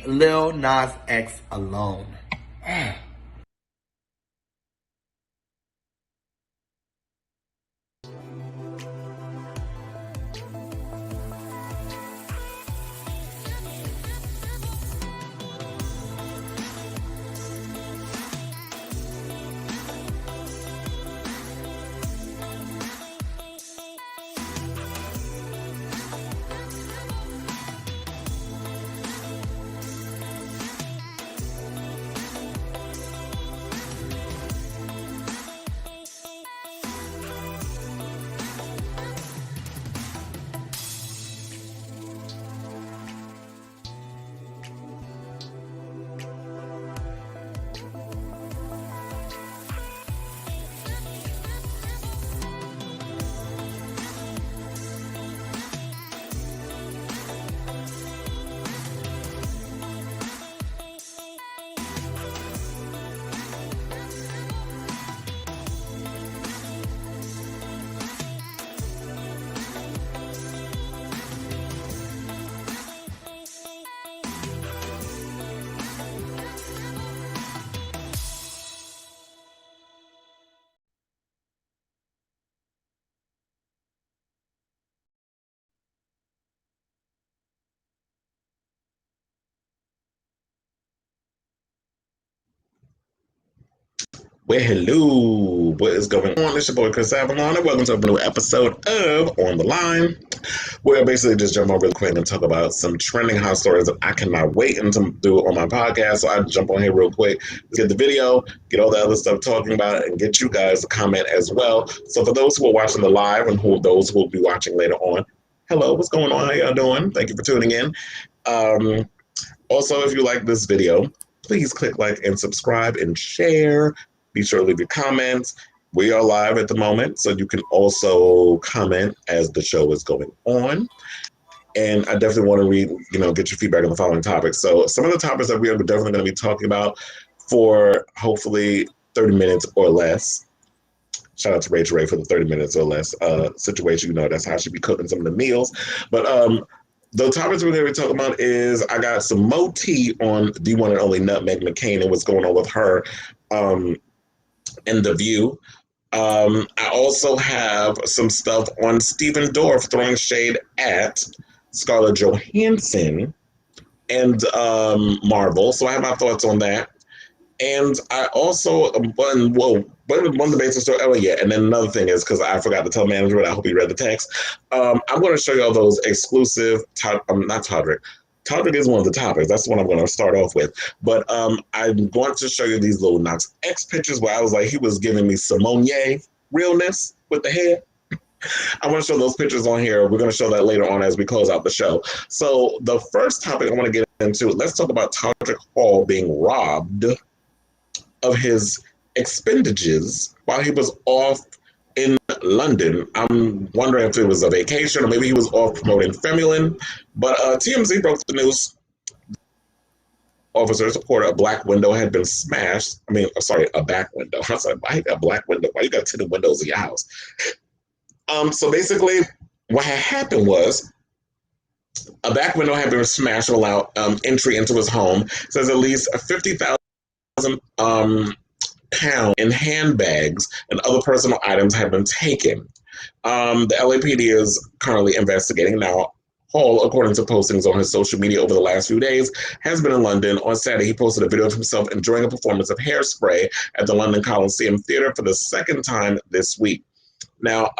Lil Nas X alone. Well, hello. What is going on? It's your boy Kris Avalon, and welcome to a new episode of On the Line, where I basically just jump on real quick and talk about some trending hot stories that I cannot wait to do on my podcast. So I jump on here real quick, get the video, get all the other stuff talking about it, and get you guys to comment as well. So for those who are watching the live and those who will be watching later on, hello, what's going on? How y'all doing? Thank you for tuning in. Also, if you like this video, please click like and subscribe and share. Be sure to leave your comments. We are live at the moment, so you can also comment as the show is going on. And I definitely want to get your feedback on the following topics. So some of the topics that we are definitely going to be talking about for hopefully 30 minutes or less. Shout out to Rachel Ray for the 30 minutes or less situation. That's how she be cooking some of the meals. But the topics we're going to be talking about is I got some more tea on the one and only NutMeg McCain and what's going on with her in The View. I also have some stuff on Stephen Dorff throwing shade at Scarlett Johansson and Marvel. So I have my thoughts on that. And I also, one of the basic story, and then another thing is, because I forgot to tell manager, but I hope he read the text, I'm going to show you all those exclusive, not Todrick. Todrick is one of the topics. That's the one I'm going to start off with. But I'm going to show you these little Knox X pictures where I was like, he was giving me Simone realness with the hair. I want to show those pictures on here. We're going to show that later on as we close out the show. So the first topic I want to get into, let's talk about Todrick Hall being robbed of his expenditures while he was off in London. I'm wondering if it was a vacation or maybe he was off promoting Femulin. But TMZ broke the news. Officers reported a black window had been smashed. A back window. I was like, why you got a black window? Why you got tinted windows in your house? So basically, what had happened was a back window had been smashed to allow entry into his home. It says at least 50,000 pounds in handbags and other personal items have been taken. The LAPD is currently investigating. Now, Hall, according to postings on his social media over the last few days, has been in London. On Saturday, he posted a video of himself enjoying a performance of Hairspray at the London Coliseum Theatre for the second time this week. Now,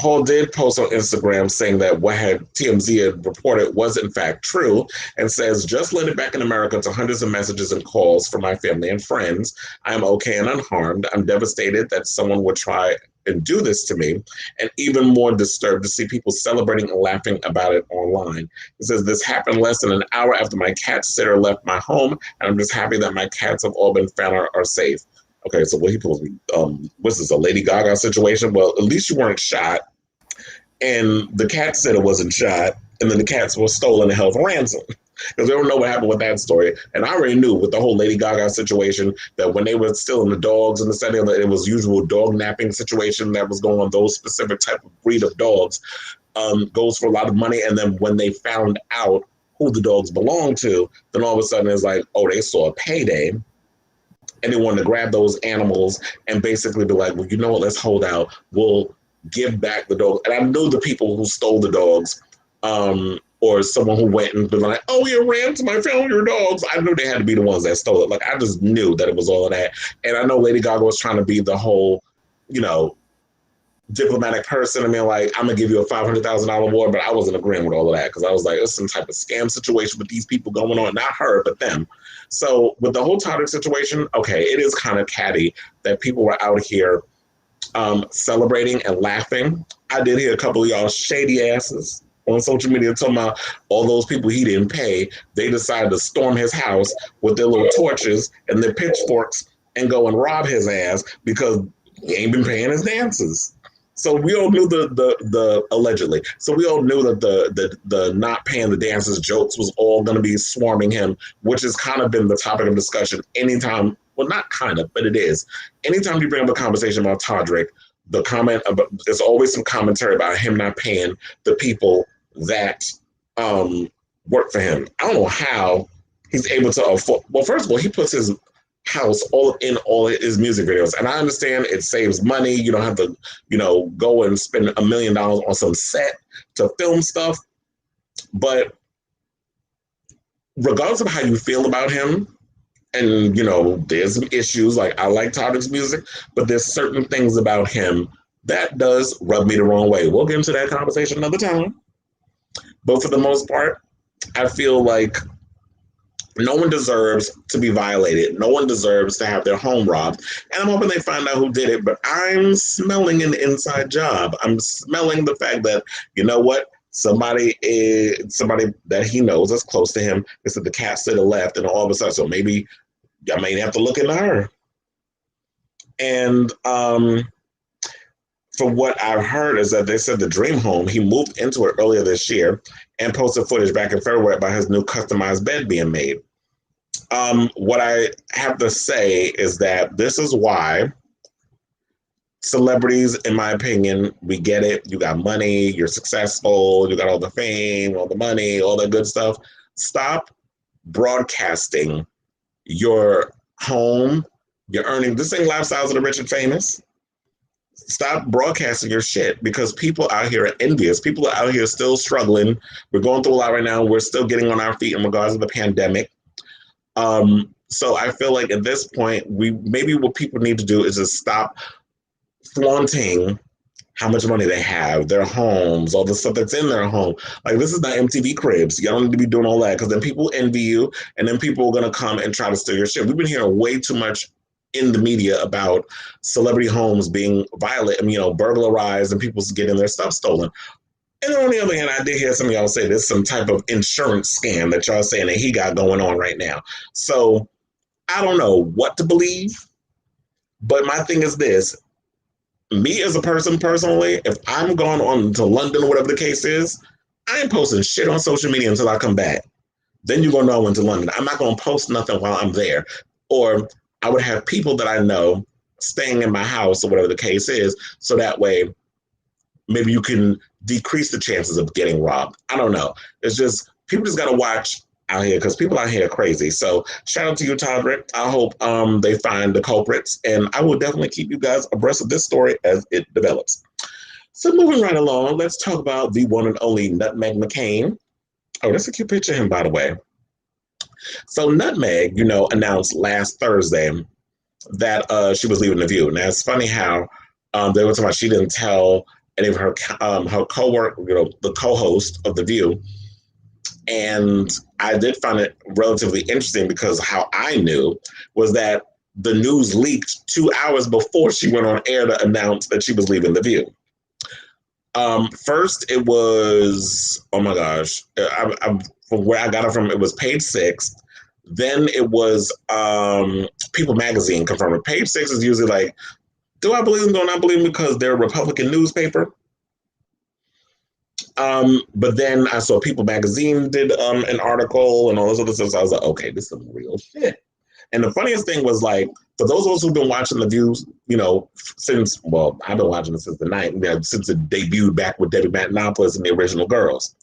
Hall did post on Instagram saying that what TMZ had reported was in fact true, and says, just landed back in America to hundreds of messages and calls from my family and friends. I am okay and unharmed. I'm devastated that someone would try and do this to me, and even more disturbed to see people celebrating and laughing about it online. It says, this happened less than an hour after my cat sitter left my home, and I'm just happy that my cats have all been found are safe. Okay, so what he posed, what's this, a Lady Gaga situation? Well, at least you weren't shot, and the cat sitter wasn't shot, and then the cats were stolen and held for ransom. Because we don't know what happened with that story. And I already knew with the whole Lady Gaga situation that when they were stealing the dogs in the setting, that it was usual dog napping situation that was going on. Those specific type of breed of dogs goes for a lot of money. And then when they found out who the dogs belong to, then all of a sudden it's like, oh, they saw a payday and they wanted to grab those animals and basically be like, well, you know what, let's hold out. We'll give back the dogs. And I knew the people who stole the dogs, or someone who went and been like, oh, you ran to my found your dogs. I knew they had to be the ones that stole it. Like, I just knew that it was all of that. And I know Lady Gaga was trying to be the whole, you know, diplomatic person. I mean, like, I'm going to give you a $500,000 award, but I wasn't agreeing with all of that because I was like, it's some type of scam situation with these people going on. Not her, but them. So with the whole Todrick situation, okay, it is kind of catty that people were out here celebrating and laughing. I did hear a couple of y'all shady asses on social media talking about all those people he didn't pay. They decided to storm his house with their little torches and their pitchforks and go and rob his ass because he ain't been paying his dances. So we all knew the allegedly. So we all knew that the not paying the dancers jokes was all going to be swarming him, which has kind of been the topic of discussion anytime. Well, not kind of, but it is. Anytime you bring up a conversation about Todrick, the comment about there's always some commentary about him not paying the people that work for him. I don't know how he's able to afford. Well, first of all, he puts his house all his music videos, and I understand it saves money. You don't have to, you know, go and spend $1 million on some set to film stuff. But regardless of how you feel about him, and you know, there's some issues. Like, I like Todrick's music, but there's certain things about him that does rub me the wrong way. We'll get into that conversation another time. But for the most part, I feel like no one deserves to be violated. No one deserves to have their home robbed. And I'm hoping they find out who did it, but I'm smelling an inside job. I'm smelling the fact that, you know what, somebody that he knows that's close to him, they said the cat sitter left, and all of a sudden, so maybe I may have to look into her. And from what I've heard is that they said the dream home, he moved into it earlier this year and posted footage back in February about his new customized bed being made. What I have to say is that this is why celebrities, in my opinion, we get it. You got money, you're successful, you got all the fame, all the money, all that good stuff. Stop broadcasting your home, your earning. This ain't Lifestyles of the Rich and Famous. Stop broadcasting your shit because people out here are envious. People are out here still struggling. We're going through a lot right now. We're still getting on our feet in regards to the pandemic. So I feel like at this point, maybe what people need to do is just stop flaunting how much money they have, their homes, all the stuff that's in their home. Like, this is not MTV Cribs. You don't need to be doing all that because then people envy you and then people are going to come and try to steal your shit. We've been hearing way too much in the media about celebrity homes being violated, you know, burglarized and people getting their stuff stolen. And on the other hand, I did hear some of y'all say there's some type of insurance scam that y'all saying that he got going on right now. So I don't know what to believe, but my thing is this. Me as a person personally, if I'm going on to London or whatever the case is, I ain't posting shit on social media until I come back. Then you're going to know I went to London. I'm not going to post nothing while I'm there. Or I would have people that I know staying in my house or whatever the case is, so that way maybe you can decrease the chances of getting robbed. I don't know. It's just, people just got to watch out here because people out here are crazy. So shout out to you, Todrick. I hope they find the culprits, and I will definitely keep you guys abreast of this story as it develops. So moving right along, let's talk about the one and only NutMeg McCain. Oh, that's a cute picture of him, by the way. So NutMeg, you know, announced last Thursday that she was leaving The View. Now, it's funny how they were talking about she didn't tell any of her co-work, you know, the co-host of The View. And I did find it relatively interesting because how I knew was that the news leaked 2 hours before she went on air to announce that she was leaving The View. First, it was, oh my gosh, from where I got it from, it was Page Six. Then it was People Magazine confirmed it. Page Six is usually like, do I believe them? Do I not believe them? Because they're a Republican newspaper. But then I saw People Magazine did an article and all this other stuff. So I was like, okay, this is some real shit. And the funniest thing was, like, for those of us who've been watching The View, you know, since, well, I've been watching it since the night, since it debuted back with Debbie Matenopoulos and the original girls.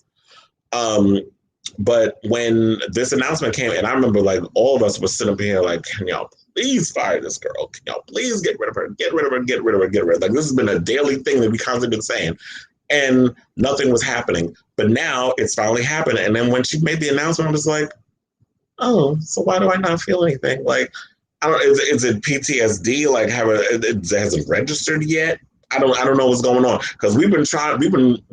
But when this announcement came, and I remember like all of us were sitting up here like, can y'all please fire this girl? Can y'all please get rid of her? Get rid of her, get rid of her, get rid of her. Like this has been a daily thing that we constantly been saying. And nothing was happening. But now it's finally happened. And then when she made the announcement, I was like, oh, so why do I not feel anything? Like, I don't. Is it PTSD? Like, it hasn't registered yet? I don't know what's going on because we've been trying. We've been,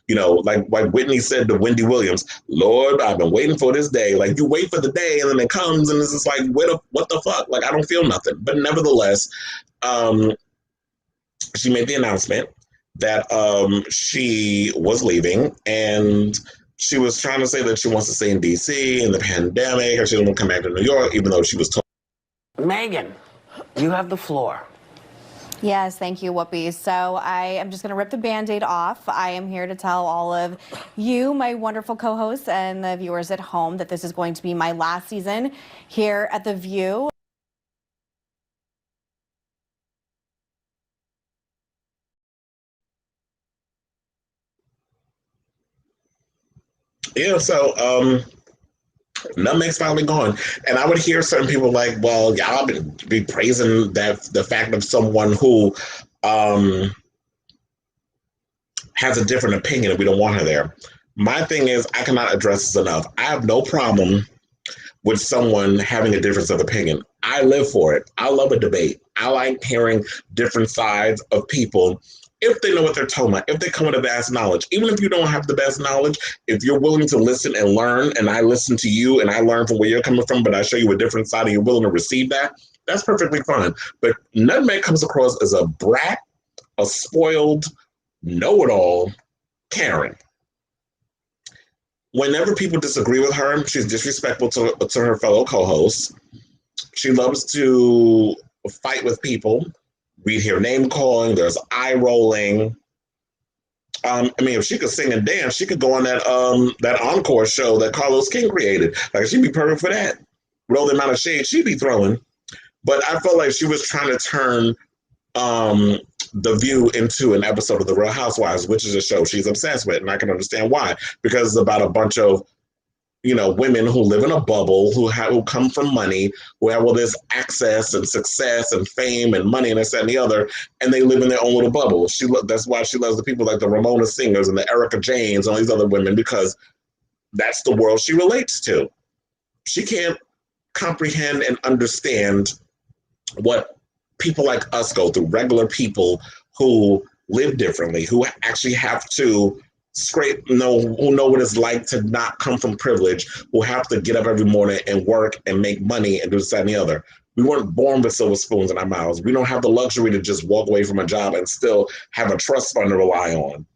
like Whitney said to Wendy Williams, Lord, I've been waiting for this day. Like, you wait for the day, and then it comes, and it's just like, what the fuck? Like, I don't feel nothing. But nevertheless, she made the announcement that she was leaving, and she was trying to say that she wants to stay in DC in the pandemic, or she doesn't want to come back to New York, even though she was told. Megan, you have the floor. Yes, thank you, Whoopi. So I am just going to rip the Band-Aid off. I am here to tell all of you, my wonderful co-hosts, and the viewers at home that this is going to be my last season here at The View. Yeah, so NutMeg's finally gone. And I would hear certain people like, well, y'all be praising the fact of someone who has a different opinion and we don't want her there. My thing is, I cannot address this enough. I have no problem with someone having a difference of opinion. I live for it. I love a debate. I like hearing different sides of people if they know what they're talking about, if they come with the best knowledge. Even if you don't have the best knowledge, if you're willing to listen and learn, and I listen to you and I learn from where you're coming from, but I show you a different side and you're willing to receive that, that's perfectly fine. But NutMeg comes across as a brat, a spoiled, know-it-all Karen. Whenever people disagree with her, she's disrespectful to her fellow co-hosts. She loves to fight with people. We hear name calling. There's eye rolling. If she could sing and dance, she could go on that encore show that Carlos King created. Like, she'd be perfect for that. With all the amount of shade she'd be throwing. But I felt like she was trying to turn The View into an episode of The Real Housewives, which is a show she's obsessed with, and I can understand why. Because it's about a bunch of women who live in a bubble, who come from money, who have all this access and success and fame and money and this, that, and the other, and they live in their own little bubble. That's why she loves the people like the Ramona Singers and the Erica Janes and all these other women, because that's the world she relates to. She can't comprehend and understand what people like us go through, regular people who live differently, who actually have to who know what it's like to not come from privilege, who have to get up every morning and work and make money and do this, that, and the other. We weren't born with silver spoons in our mouths. We don't have the luxury to just walk away from a job and still have a trust fund to rely on.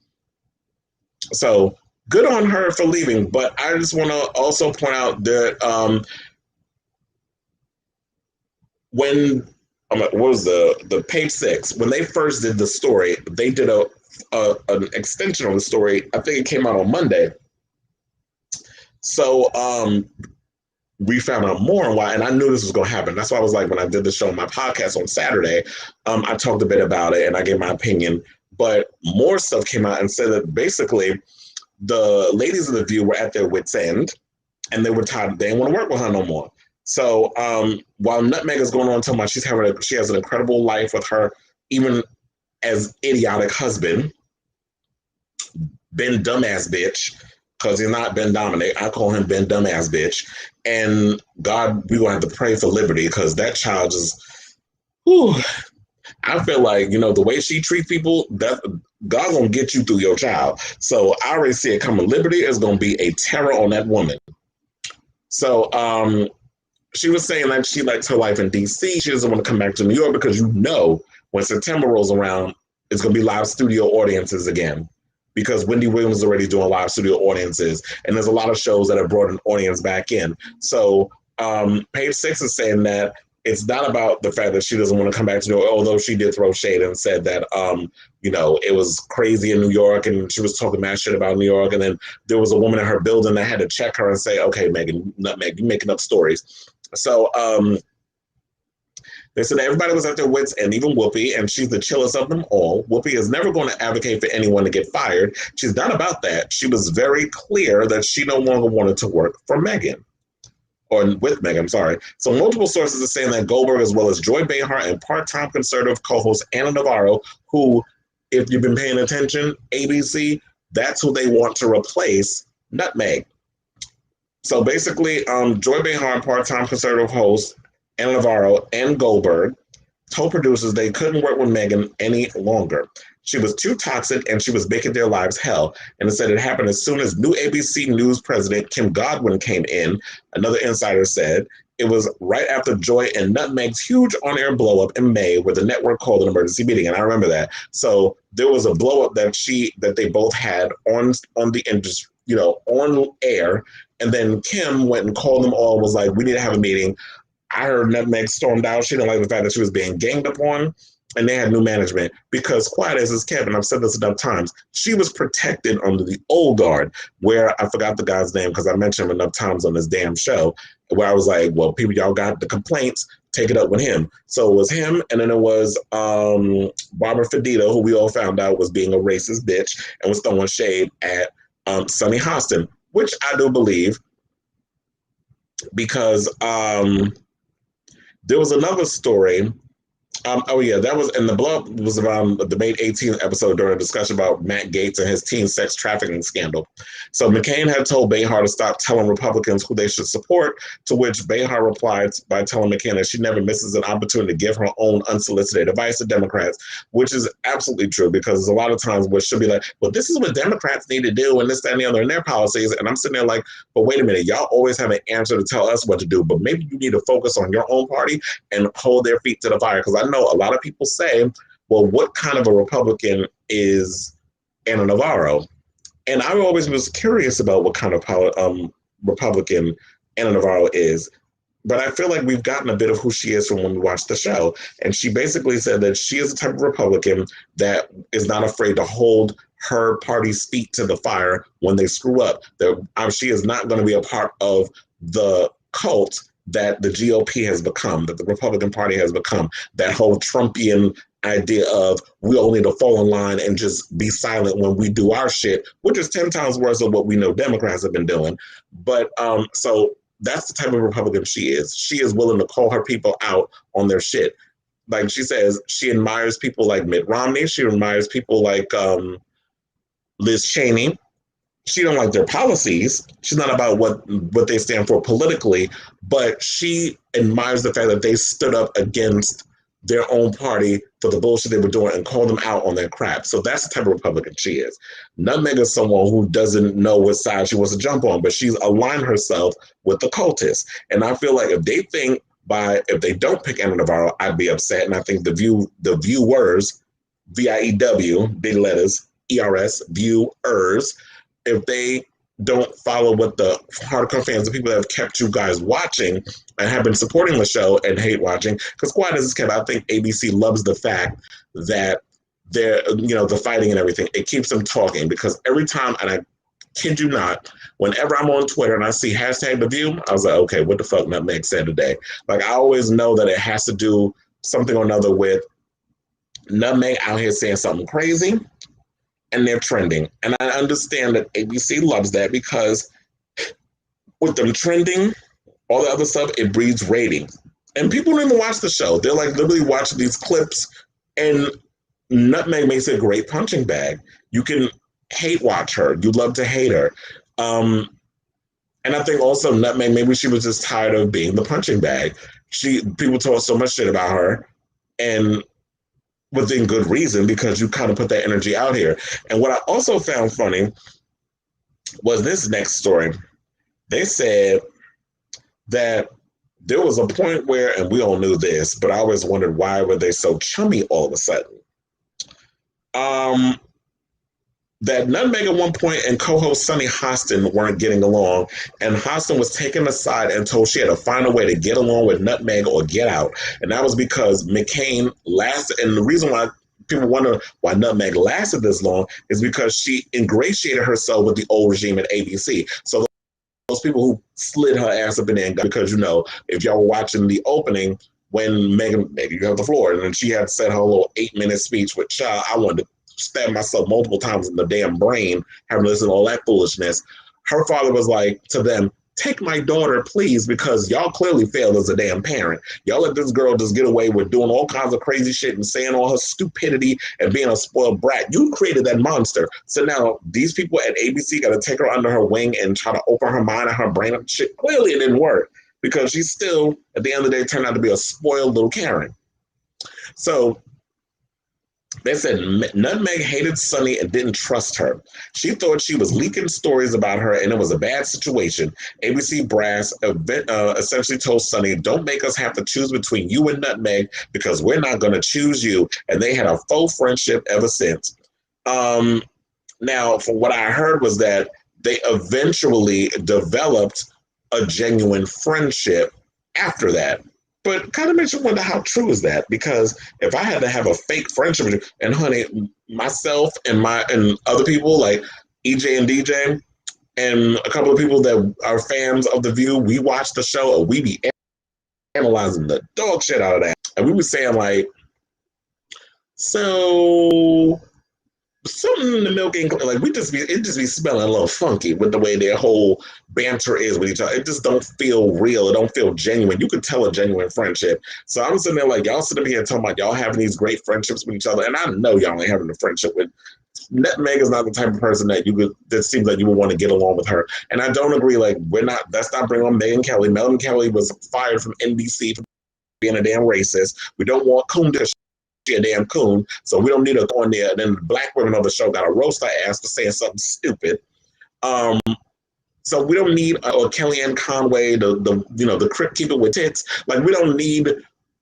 So good on her for leaving, but I just want to also point out that when what was the page 6, when they first did the story, they did an extension on the story. I think it came out on Monday. So we found out more on why, and I knew this was going to happen. That's why I was like, when I did the show on my podcast on Saturday, I talked a bit about it and I gave my opinion, but more stuff came out and said that basically the ladies of The View were at their wits' end and they were tired. They didn't want to work with her no more. So while NutMeg is going on talking about she has an incredible life with her, even as idiotic husband, Ben Dumbass Bitch, because he's not Ben Dominic. I call him Ben Dumbass Bitch. And God, we're going to have to pray for liberty, because that child is, I feel like, the way she treats people, that God's going to get you through your child. So I already see it coming. Liberty is going to be a terror on that woman. So she was saying that she likes her life in DC. She doesn't want to come back to New York because when September rolls around, it's going to be live studio audiences again, because Wendy Williams is already doing live studio audiences, and there's a lot of shows that have brought an audience back in. So page 6 is saying that it's not about the fact that she doesn't want to come back to New York, although she did throw shade and said that, it was crazy in New York, and she was talking mad shit about New York. And then there was a woman in her building that had to check her and say, okay, NutMeg, you're making up stories. So They said everybody was at their wits' end, even Whoopi, and she's the chillest of them all. Whoopi is never going to advocate for anyone to get fired. She's not about that. She was very clear that she no longer wanted to work for Meghan. Or with Meghan, I'm sorry. So multiple sources are saying that Goldberg, as well as Joy Behar and part-time conservative co-host Anna Navarro, who, if you've been paying attention, ABC, that's who they want to replace NutMeg. So basically, Joy Behar, part-time conservative host, Anna Navarro, and Goldberg told producers they couldn't work with Meghan any longer. She was too toxic and she was making their lives hell. And it said it happened as soon as new ABC News president Kim Godwin came in. Another insider said it was right after Joy and NutMeg's huge on-air blow-up in May, where the network called an emergency meeting. And I remember that. So there was a blow-up that they both had on the industry, on air. And then Kim went and called them all, was like, we need to have a meeting. I heard NutMeg stormed out. She didn't like the fact that she was being ganged upon, and they had new management because, quiet as is Kevin, I've said this enough times, she was protected under the old guard, where I forgot the guy's name because I mentioned him enough times on this damn show, where I was like, well, people, y'all got the complaints, take it up with him. So it was him, and then it was Barbara Fedito, who we all found out was being a racist bitch and was throwing shade at Sunny Hostin, which I do believe, because there was another story. That was, and the blow-up was around the May 18th episode during a discussion about Matt Gaetz and his teen sex trafficking scandal. So McCain had told Behar to stop telling Republicans who they should support, to which Behar replied by telling McCain that she never misses an opportunity to give her own unsolicited advice to Democrats, which is absolutely true, because a lot of times what she'll be like, well, this is what Democrats need to do and this, that, and the other in their policies. And I'm sitting there like, but wait a minute, y'all always have an answer to tell us what to do, but maybe you need to focus on your own party and hold their feet to the fire. Because I know a lot of people say, well, what kind of a Republican is Anna Navarro? And I always was curious about what kind of Republican Anna Navarro is. But I feel like we've gotten a bit of who she is from when we watched the show. And she basically said that she is the type of Republican that is not afraid to hold her party's feet to the fire when they screw up. She is not going to be a part of the cult that the GOP has become, that the Republican Party has become, that whole Trumpian idea of we all need to fall in line and just be silent when we do our shit, which is 10 times worse than what we know Democrats have been doing. But so that's the type of Republican she is. She is willing to call her people out on their shit. Like she says, she admires people like Mitt Romney. She admires people like Liz Cheney. She don't like their policies. She's not about what they stand for politically, but she admires the fact that they stood up against their own party for the bullshit they were doing and called them out on their crap. So that's the type of Republican she is. NutMeg is someone who doesn't know what side she wants to jump on, but she's aligned herself with the cultists. And I feel like if they don't pick Anna Navarro, I'd be upset. And I think the viewers, VIEW, big letters, ERS, viewers, if they don't follow what the hardcore fans, the people that have kept you guys watching and have been supporting the show and hate watching, because quiet as it's kept, I think ABC loves the fact that they're, the fighting and everything. It keeps them talking, because every time, and I kid you not, whenever I'm on Twitter and I see hashtag The View, I was like, okay, what the fuck NutMeg said today? Like, I always know that it has to do something or another with NutMeg out here saying something crazy, and they're trending. And I understand that ABC loves that, because with them trending, all the other stuff, it breeds ratings. And people don't even watch the show. They're like literally watching these clips, and NutMeg makes a great punching bag. You can hate watch her. You love to hate her. And I think also NutMeg, maybe she was just tired of being the punching bag. People talk so much shit about her, and within good reason, because you kind of put that energy out here. And what I also found funny was this next story. They said that there was a point where, and we all knew this, but I always wondered, why were they so chummy all of a sudden? That NutMeg at one point and co-host Sunny Hostin weren't getting along, and Hostin was taken aside and told she had to find a way to get along with NutMeg or get out. And that was because McCain lasted, and the reason why people wonder why NutMeg lasted this long is because she ingratiated herself with the old regime at ABC. So those people who slid her ass up in there, because, if y'all were watching the opening, when Megan, you have the floor. And then she had said her little 8-minute speech, which I wanted to stab myself multiple times in the damn brain, having to listen to all that foolishness. Her father was like to them, take my daughter, please, because y'all clearly failed as a damn parent. Y'all let this girl just get away with doing all kinds of crazy shit and saying all her stupidity and being a spoiled brat. You created that monster. So now these people at ABC got to take her under her wing and try to open her mind and her brain up. Shit, clearly it didn't work because she's still, at the end of the day, turned out to be a spoiled little Karen. So they said NutMeg hated Sonny and didn't trust her. She thought she was leaking stories about her and it was a bad situation. ABC Brass essentially told Sonny, don't make us have to choose between you and NutMeg because we're not going to choose you. And they had a faux friendship ever since. Now, from what I heard was that they eventually developed a genuine friendship after that. But kind of makes you wonder how true is that? Because if I had to have a fake friendship with you, and honey, myself and other people like EJ and DJ and a couple of people that are fans of The View, we watch the show and we be analyzing the dog shit out of that. And we were saying like, so something in the milk ain't like it just be smelling a little funky with the way their whole banter is with each other. It just don't feel real. It don't feel genuine. You could tell a genuine friendship. So I'm sitting there like y'all sitting here talking about y'all having these great friendships with each other, and I know y'all ain't having a friendship with. NutMeg is not the type of person that seems like you would want to get along with her. And I don't agree. Like let's not bring on Megyn Kelly. Megyn Kelly was fired from NBC for being a damn racist. We don't want Coon to a damn coon, so we don't need her going there. And then the black women on the show got to roast her ass for saying something stupid. So we don't need or Kellyanne Conway, the crypt keeper with tits. Like we don't need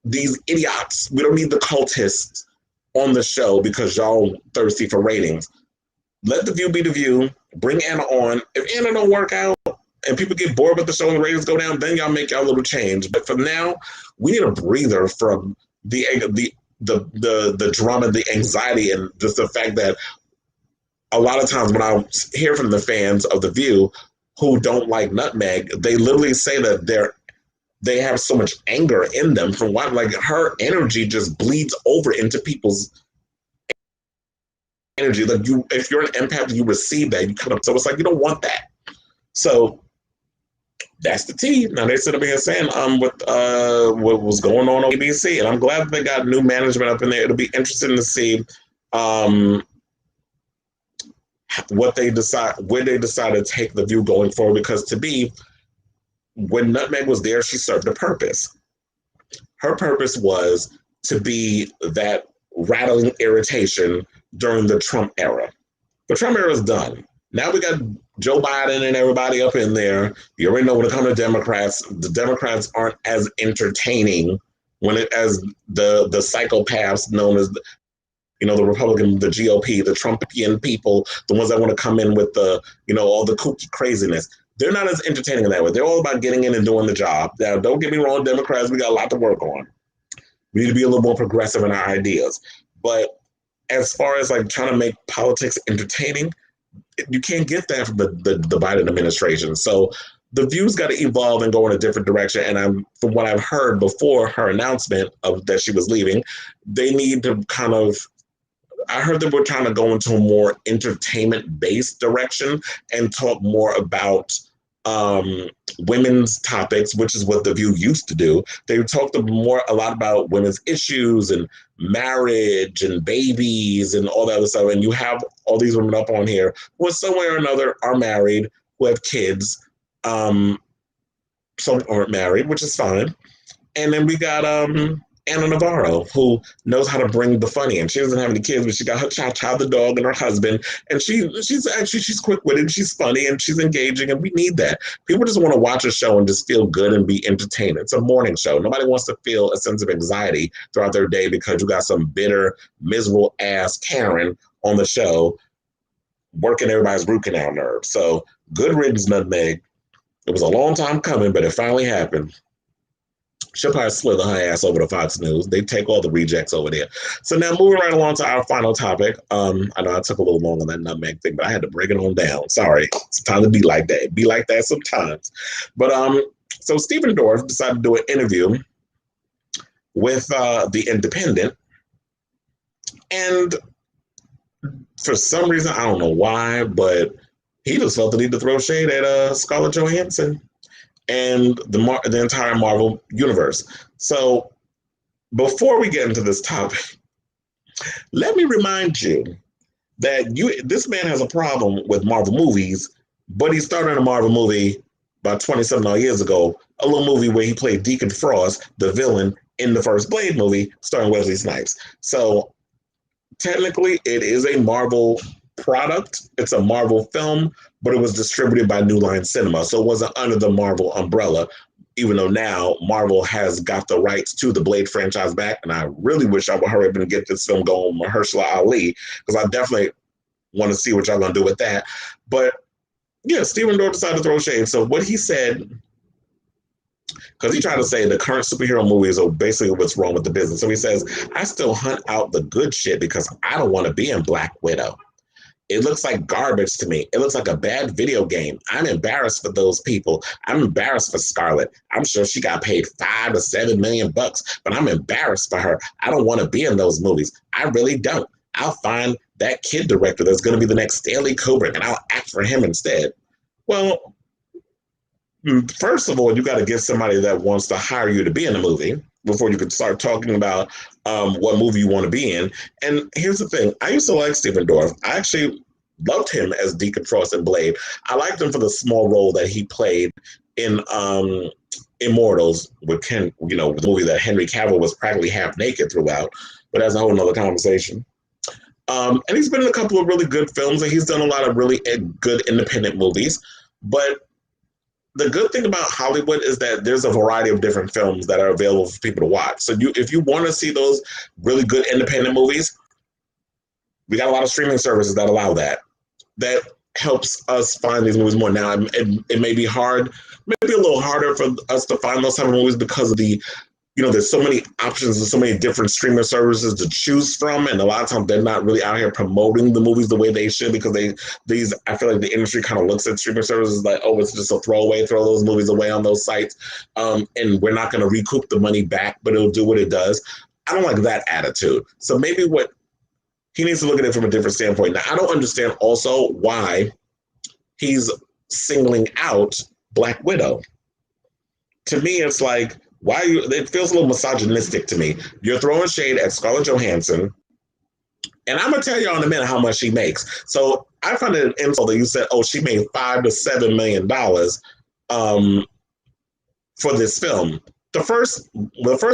these idiots. We don't need the cultists on the show because y'all thirsty for ratings. Let The View be The View. Bring Anna on. If Anna don't work out and people get bored with the show and the ratings go down, then y'all make y'all little change. But for now, we need a breather from the drama, the anxiety, and just the fact that a lot of times when I hear from the fans of The View who don't like NutMeg, they literally say that they have so much anger in them from what, like her energy just bleeds over into people's energy. Like if you're an empath, you receive that. You kind of, so it's like you don't want that. So that's the tea. Now they sit up here saying what was going on ABC, and I'm glad that they got new management up in there. It'll be interesting to see what they decide, where they decide to take The View going forward. Because to me, when NutMeg was there, she served a purpose. Her purpose was to be that rattling irritation during the Trump era. The Trump era is done. Now we got Joe Biden and everybody up in there. You already know when it comes to Democrats, the Democrats aren't as entertaining as the psychopaths known as the Republican, the GOP, the Trumpian people, the ones that want to come in with all the kooky craziness. They're not as entertaining in that way. They're all about getting in and doing the job. Now, don't get me wrong, Democrats, we got a lot to work on. We need to be a little more progressive in our ideas. But as far as like trying to make politics entertaining, you can't get that from the Biden administration. So The View's got to evolve and go in a different direction. And from what I've heard before her announcement of that she was leaving, they need to I heard that we're trying to go into a more entertainment-based direction and talk more about women's topics, which is what The View used to do. They talked a lot about women's issues and marriage and babies and all that other stuff. And you have all these women up on here who in some way or another are married, who have kids. Some aren't married, which is fine. And then we got Anna Navarro, who knows how to bring the funny in. She doesn't have any kids, but she got her Cha-Cha, the dog, and her husband. And she's quick-witted, she's funny, and she's engaging, and we need that. People just want to watch a show and just feel good and be entertained. It's a morning show. Nobody wants to feel a sense of anxiety throughout their day because you got some bitter, miserable-ass Karen on the show working everybody's root canal nerves. So good riddance, NutMeg. It was a long time coming, but it finally happened. She'll probably slither her ass over to Fox News. They take all the rejects over there. So now moving right along to our final topic. I know I took a little long on that NutMeg thing, but I had to break it on down. Sorry. It's time to be like that. Be like that sometimes. But so Stephen Dorff decided to do an interview with The Independent. And for some reason, I don't know why, but he just felt the need to throw shade at Scarlett Johansson and the entire Marvel universe. So before we get into this topic, let me remind you that this man has a problem with Marvel movies, but he started a Marvel movie about 27 years ago, a little movie where he played Deacon Frost, the villain in the first Blade movie, starring Wesley Snipes. So technically, it is a Marvel product. It's a Marvel film, but it was distributed by New Line Cinema, so it wasn't under the Marvel umbrella, even though now Marvel has got the rights to the Blade franchise back, and I really wish I would hurry up and get this film going with Mahershala Ali, because I definitely want to see what y'all going to do with that. But yeah, Stephen Dorff decided to throw shade. So what he said, because he tried to say the current superhero movies are basically what's wrong with the business. So he says, I still hunt out the good shit because I don't want to be in Black Widow. It looks like garbage to me. It looks like a bad video game. I'm embarrassed for those people. I'm embarrassed for Scarlett. I'm sure she got paid $5 to $7 million, but I'm embarrassed for her. I don't want to be in those movies. I really don't. I'll find that kid director that's going to be the next Stanley Kubrick, and I'll act for him instead. Well, first of all, you got to get somebody that wants to hire you to be in a movie before you could start talking about what movie you want to be in. And here's the thing. I used to like Stephen Dorff. I actually loved him as Deacon Frost in Blade. I liked him for the small role that he played in Immortals with the movie that Henry Cavill was practically half naked throughout. But that's a whole nother conversation. And he's been in a couple of really good films, and he's done a lot of really good independent movies. But the good thing about Hollywood is that there's a variety of different films that are available for people to watch. So if you want to see those really good independent movies, we got a lot of streaming services that allow that. That helps us find these movies more. Now, it may be hard, maybe a little harder for us to find those type of movies because of there's so many options and so many different streaming services to choose from, and a lot of times they're not really out here promoting the movies the way they should, because I feel like the industry kind of looks at streaming services like, oh, it's just a throwaway, throw those movies away on those sites, and we're not going to recoup the money back, but it'll do what it does. I don't like that attitude. So maybe what he needs to look at it from a different standpoint. Now, I don't understand also why he's singling out Black Widow. To me, it's like, it feels a little misogynistic to me. You're throwing shade at Scarlett Johansson, and I'm going to tell you in a minute how much she makes. So I find it an insult that you said, oh, she made $5 to $7 million for this film. The first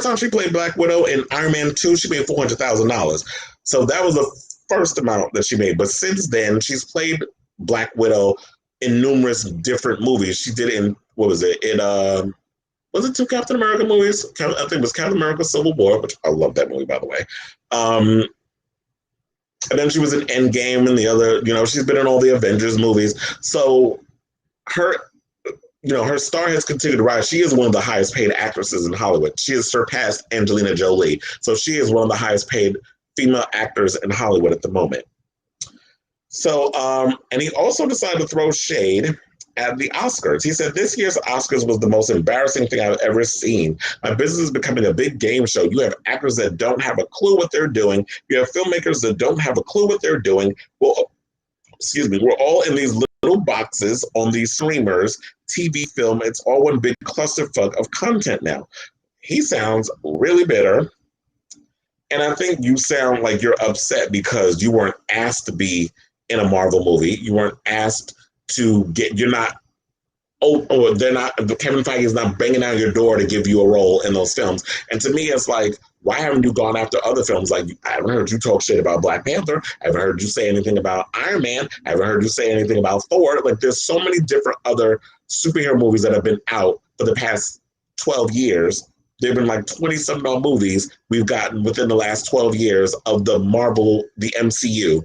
time she played Black Widow in Iron Man 2, she made $400,000. So that was the first amount that she made. But since then, she's played Black Widow in numerous different movies. She did it in, was it 2 Captain America movies? I think it was Captain America Civil War, which I love that movie, by the way. And then she was in Endgame and the other, she's been in all the Avengers movies. So her star has continued to rise. She is one of the highest paid actresses in Hollywood. She has surpassed Angelina Jolie. So she is one of the highest paid female actors in Hollywood at the moment. So, and he also decided to throw shade at the Oscars. He said, this year's Oscars was the most embarrassing thing I've ever seen. My business is becoming a big game show. You have actors that don't have a clue what they're doing. You have filmmakers that don't have a clue what they're doing. Well, we're all in these little boxes on these streamers, TV, film. It's all one big clusterfuck of content now. He sounds really bitter. And I think you sound like you're upset because you weren't asked to be in a Marvel movie. You weren't asked to Kevin Feige is not banging down your door to give you a role in those films. And to me, it's like, why haven't you gone after other films? Like, I haven't heard you talk shit about Black Panther. I haven't heard you say anything about Iron Man. I haven't heard you say anything about Thor. Like, there's so many different other superhero movies that have been out for the past 12 years. There have been like 20-some movies we've gotten within the last 12 years of the MCU.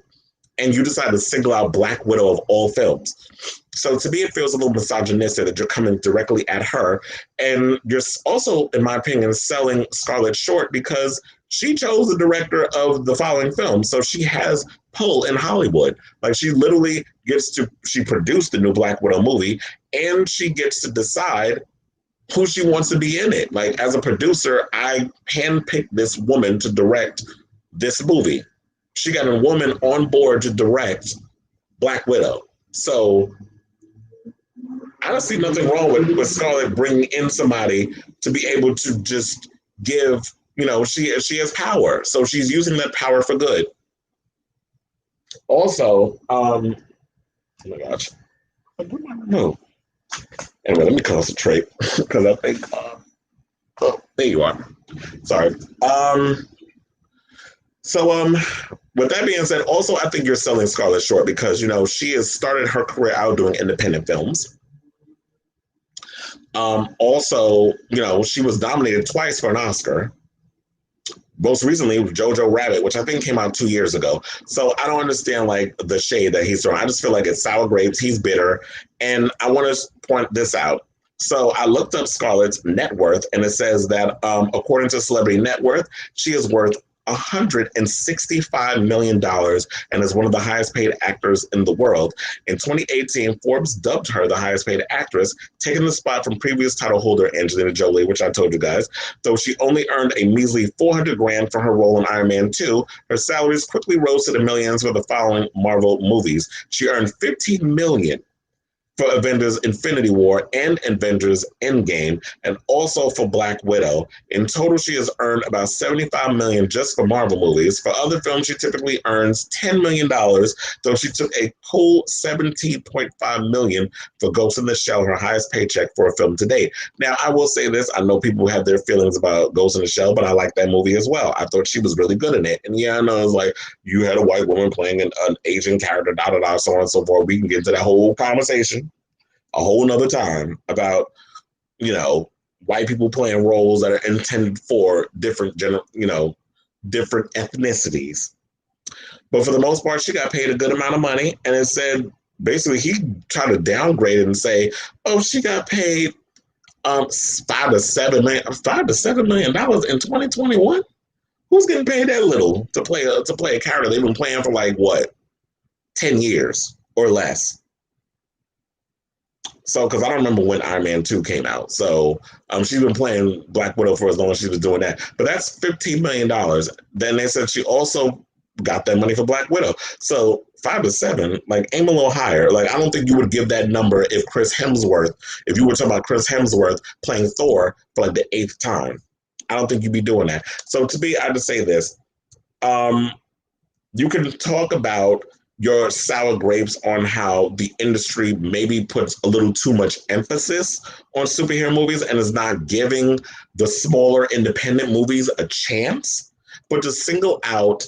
And you decide to single out Black Widow of all films. So to me, it feels a little misogynistic that you're coming directly at her. And you're also, in my opinion, selling Scarlett short because she chose the director of the following film. So she has pull in Hollywood. Like, she literally she produced the new Black Widow movie, and she gets to decide who she wants to be in it. Like, as a producer, I handpicked this woman to direct this movie. She got a woman on board to direct Black Widow. So I don't see nothing wrong with Scarlett bringing in somebody to be able to just give, she has power. So she's using that power for good. Also, oh my gosh. No. Anyway, let me concentrate because I think, oh, there you are. Sorry. So with that being said, also, I think you're selling Scarlett short because, she has started her career out doing independent films. Also, she was nominated twice for an Oscar. Most recently, Jojo Rabbit, which I think came out 2 years ago. So I don't understand the shade that he's throwing. I just feel like it's sour grapes. He's bitter. And I want to point this out. So I looked up Scarlett's net worth, and it says that according to Celebrity Net Worth, she is worth $165 million and is one of the highest paid actors in the world. In 2018, Forbes dubbed her the highest paid actress, taking the spot from previous title holder Angelina Jolie, which I told you guys. Though she only earned a measly $400,000 for her role in Iron Man 2, her salaries quickly rose to the millions for the following Marvel movies. She earned $15 million for Avengers Infinity War and Avengers Endgame, and also for Black Widow. In total, she has earned about $75 million just for Marvel movies. For other films, she typically earns $10 million, though she took a cool $17.5 million for Ghost in the Shell, her highest paycheck for a film to date. Now, I will say this, I know people have their feelings about Ghost in the Shell, but I like that movie as well. I thought she was really good in it. And yeah, I know it's like, you had a white woman playing an Asian character, so on and so forth. We can get into that whole conversation a whole nother time about, white people playing roles that are intended for different, different ethnicities. But for the most part, she got paid a good amount of money. And it said, basically, he tried to downgrade it and say, oh, she got paid $5 to $7 million in 2021. Who's getting paid that little to play a character they've been playing for 10 years or less? So, because I don't remember when Iron Man 2 came out. So, she's been playing Black Widow for as long as she was doing that. But that's $15 million. Then they said she also got that money for Black Widow. So, 5 to 7, aim a little higher. I don't think you would give that number if you were talking about Chris Hemsworth playing Thor for the 8th time. I don't think you'd be doing that. So, to me, I just say this. You can talk about your sour grapes on how the industry maybe puts a little too much emphasis on superhero movies and is not giving the smaller independent movies a chance. But to single out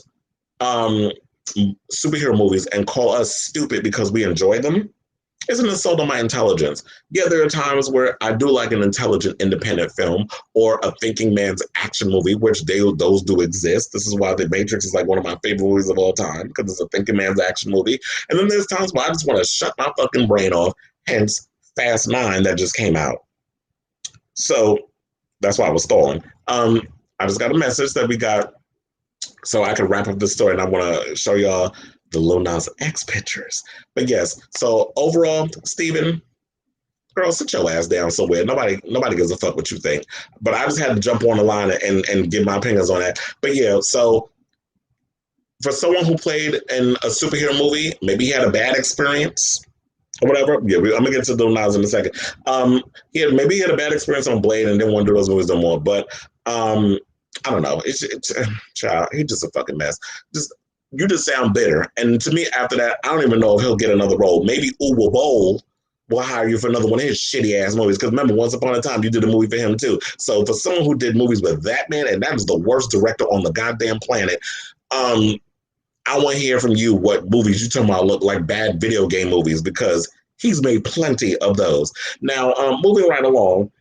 superhero movies and call us stupid because we enjoy them is an insult on my intelligence. Yeah, there are times where I do like an intelligent independent film or a thinking man's action movie, which those do exist. This is why The Matrix is one of my favorite movies of all time, because it's a thinking man's action movie. And then there's times where I just want to shut my fucking brain off, hence Fast 9 that just came out. So that's why I was stalling. I just got a message that we got, so I can wrap up this story, and I want to show y'all the Lil Nas X pictures. But yes, so overall, Stephen, girl, sit your ass down somewhere. Nobody gives a fuck what you think. But I just had to jump on the line and give my opinions on that. But yeah, so for someone who played in a superhero movie, maybe he had a bad experience or whatever. Yeah, I'm gonna get to Lil Nas in a second. Maybe he had a bad experience on Blade and didn't want to do those movies no more. But I don't know. Child, he's just a fucking mess. You just sound bitter. And to me, after that, I don't even know if he'll get another role. Maybe Uwe Boll will hire you for another one of his shitty ass movies. Because remember, once upon a time, you did a movie for him too. So for someone who did movies with that man, and that was the worst director on the goddamn planet, I want to hear from you what movies you talking about look like bad video game movies, because he's made plenty of those. Now, moving right along,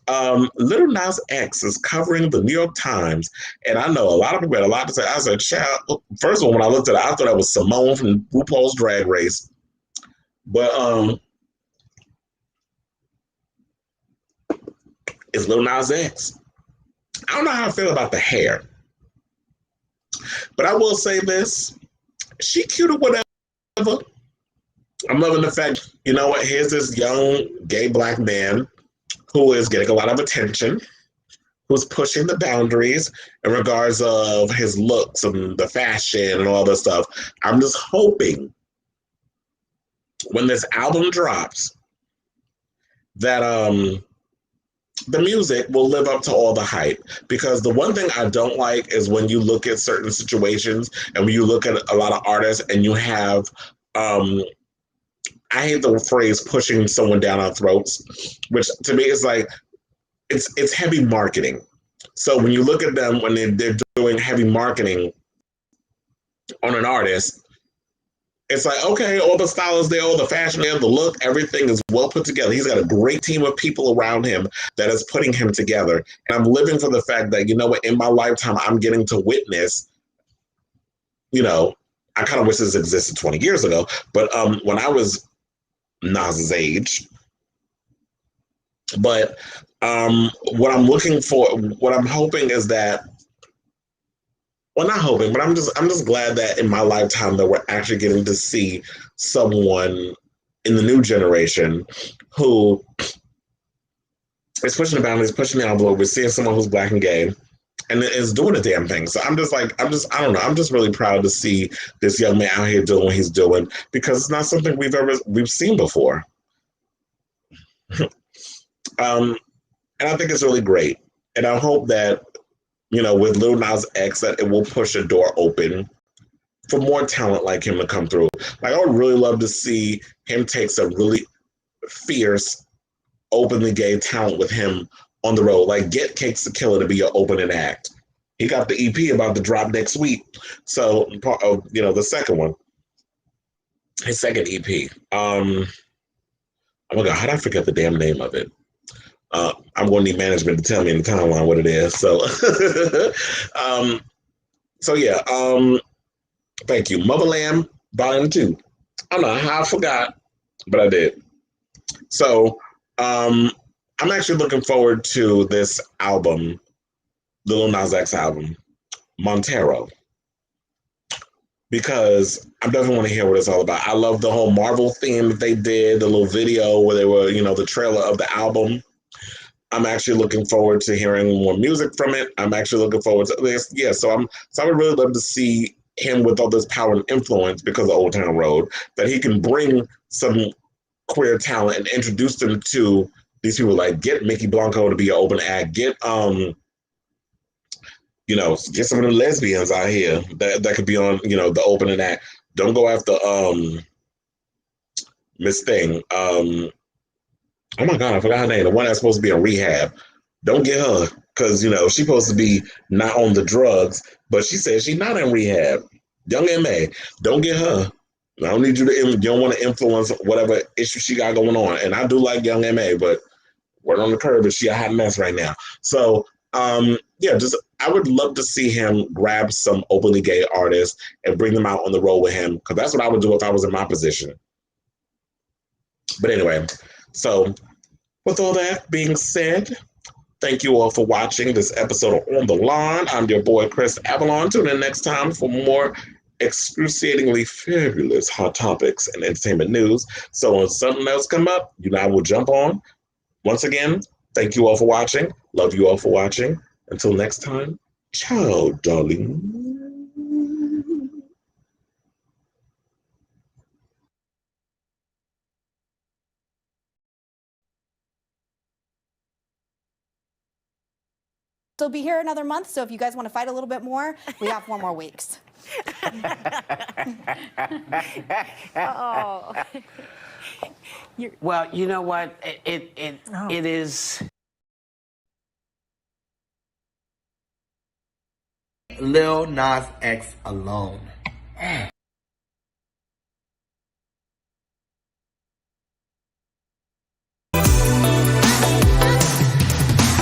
Lil Nas X is covering the New York Times, and I know a lot of people had a lot to say. I said, child, first of all, when I looked at it, I thought that was Simone from RuPaul's Drag Race. But it's Lil Nas X. I don't know how I feel about the hair, but I will say this. She cute or whatever. I'm loving the fact, you know what, here's this young gay black man who is getting a lot of attention, who's pushing the boundaries in regards of his looks and the fashion and all this stuff. I'm just hoping when this album drops that the music will live up to all the hype. Because the one thing I don't like is when you look at certain situations and when you look at a lot of artists and you have I hate the phrase pushing someone down our throats, which to me is like it's heavy marketing. So when you look at them when they're doing heavy marketing on an artist, it's like, okay, all the style is there, all the fashion there, the look, everything is well put together. He's got a great team of people around him that is putting him together. And I'm living for the fact that, you know what, in my lifetime, I'm getting to witness, you know, I kind of wish this existed 20 years ago, but when I was Nas's age, but what I'm looking for, what I'm hoping is that, well, not hoping, but I'm just glad that in my lifetime that we're actually getting to see someone in the new generation who is pushing the boundaries, pushing the envelope. We're seeing someone who's Black and gay and is doing a damn thing. So I don't know. I'm just really proud to see this young man out here doing what he's doing, because it's not something we've seen before. And I think it's really great. And I hope that, you know, with Lil Nas X, that it will push a door open for more talent like him to come through. Like, I would really love to see him take some really fierce, openly gay talent with him on the road. Like, get Cakes the Killer to be your opening act. He got the EP about to drop next week. So, you know, the second one, his second EP. Oh my God, how did I forget the damn name of it? I'm going to need management to tell me in the timeline what it is. So, thank you. Motherland Volume 2. I don't know how I forgot, but I did. So, I'm actually looking forward to this album, the Lil Nas X album, Montero, because I definitely want to hear what it's all about. I love the whole Marvel theme that they did, the little video where they were, you know, the trailer of the album. I'm actually looking forward to hearing more music from it. I'm actually looking forward to this. Yeah, so I would really love to see him with all this power and influence because of Old Town Road, that he can bring some queer talent and introduce them to these people. Like, get Mickey Blanco to be an open act. Get you know, get some of the lesbians out here that could be on, you know, the opening act. Don't go after Miss Thing. Oh my God, I forgot her name. The one that's supposed to be in rehab. Don't get her, because, you know, she's supposed to be not on the drugs, but she says she's not in rehab. Young M.A., don't get her. I don't need you don't want to influence whatever issue she got going on. And I do like Young M.A., but word on the curb is she a hot mess right now. So, yeah, I would love to see him grab some openly gay artists and bring them out on the road with him, because that's what I would do if I was in my position. But anyway, so with all that being said, thank you all for watching this episode of On the Lawn. I'm your boy, Kris Avalon. Tune in next time for more excruciatingly fabulous hot topics and entertainment news. So when something else come up, you know I will jump on. Once again, thank you all for watching. Love you all for watching. Until next time, ciao, darling. Still be here another month, so if you guys want to fight a little bit more, we have 4 more weeks. Oh. Well, you know what? It is. Lil Nas X alone.